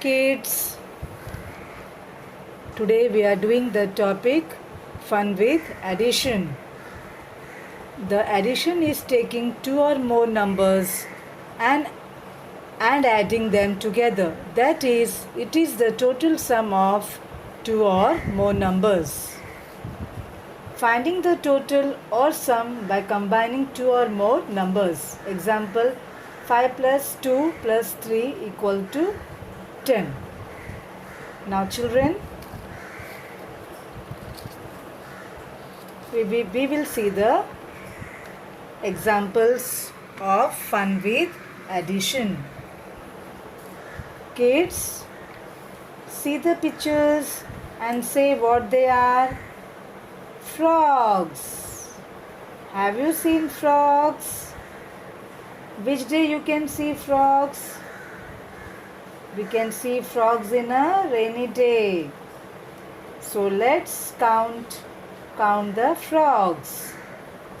kids. Today we are doing the topic fun with addition. The addition is taking two or more numbers and adding them together. That is, it is the total sum of two or more numbers. Finding the total or sum by combining two or more numbers. Example, 5 plus 2 plus 3 equal to 10. Now children, we will see the examples of fun with addition. Kids, see the pictures and say what they are. Frogs. Have you seen frogs? Which day you can see frogs? We can see frogs in a rainy day. So let's count the frogs.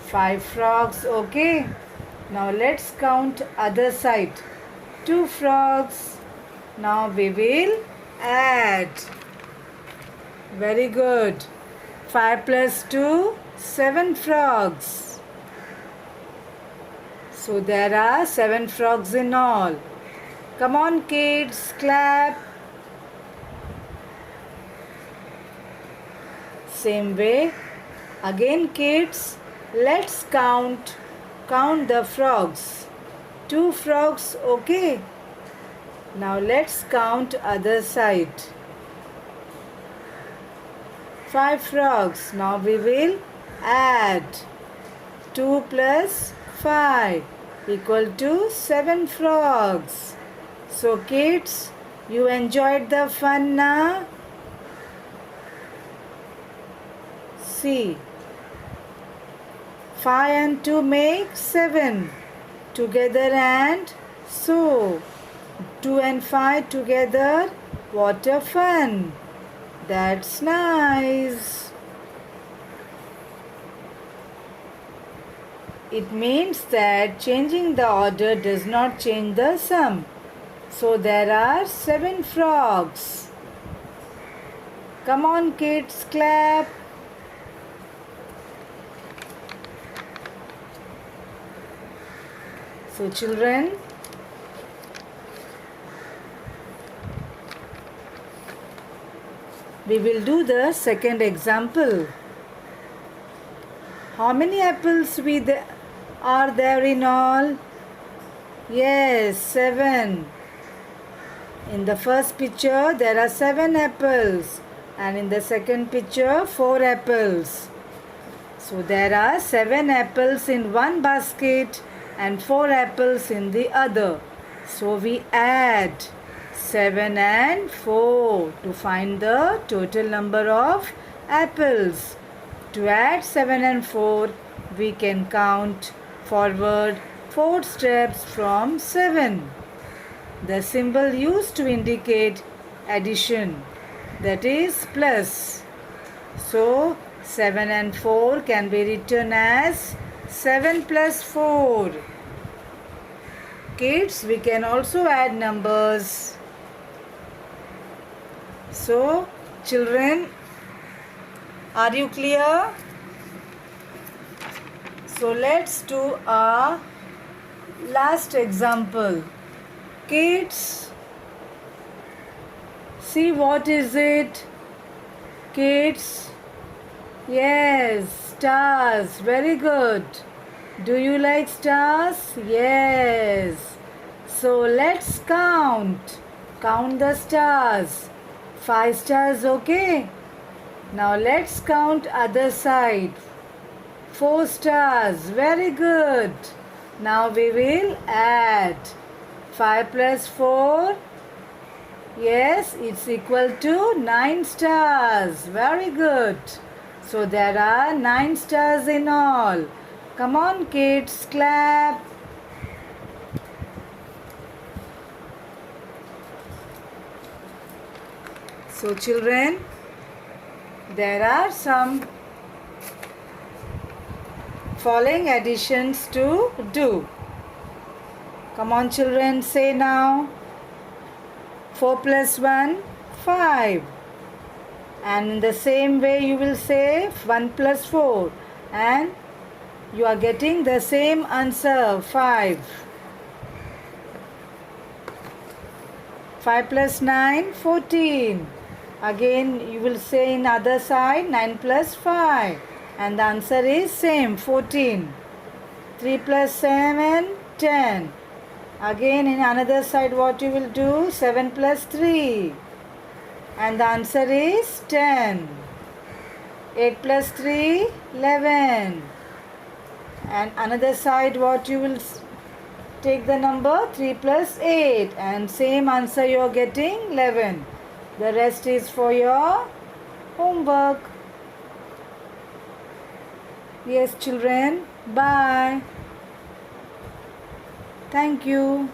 5 frogs, okay. Now let's count other side. 2 frogs. Now we will add. Very good. 5 plus 2, 7 frogs. So there are 7 frogs in all. Come on kids, clap. Same way. Again kids, let's count the frogs. 2 frogs, okay. Now let's count other side. 5 frogs. Now we will add. 2 plus 5 equal to 7 frogs. So kids, you enjoyed the fun now? See, 5 and 2 make 7 together, and so 2 and 5 together. What a fun! That's nice. It means that changing the order does not change the sum. So there are 7 frogs. Come on kids, clap. So children, we will do the second example. How many apples are there in all? Yes, 7. In the first picture, there are 7 apples. And in the second picture, 4 apples. So there are 7 apples in one basket and 4 apples in the other. So we add 7 and 4 to find the total number of apples. To add 7 and 4, we can count forward 4 steps from 7. The symbol used to indicate addition, that is plus. So 7 and 4 can be written as 7 plus 4. Kids, we can also add numbers. So, children, are you clear? So, let's do our last example. Kids, see what is it? Kids, yes, stars, very good. Do you like stars? Yes. So, let's count the stars. 5 stars, okay. Now let's count other side. 4 stars, very good. Now we will add. 5 plus 4, yes, it's equal to 9 stars, very good. So there are 9 stars in all. Come on kids, clap. So children, there are some following additions to do. Come on children, say now. 4 plus 1, 5. And in the same way you will say 1 plus 4. And you are getting the same answer, 5. 5 plus 9, 14. Again you will say in other side 9 plus 5. And the answer is same, 14. 3 plus 7, 10. Again in another side what you will do? 7 plus 3. And the answer is 10. 8 plus 3, 11. And another side what you will take the number? 3 plus 8. And same answer you are getting, 11. The rest is for your homework. Yes, children. Bye. Thank you.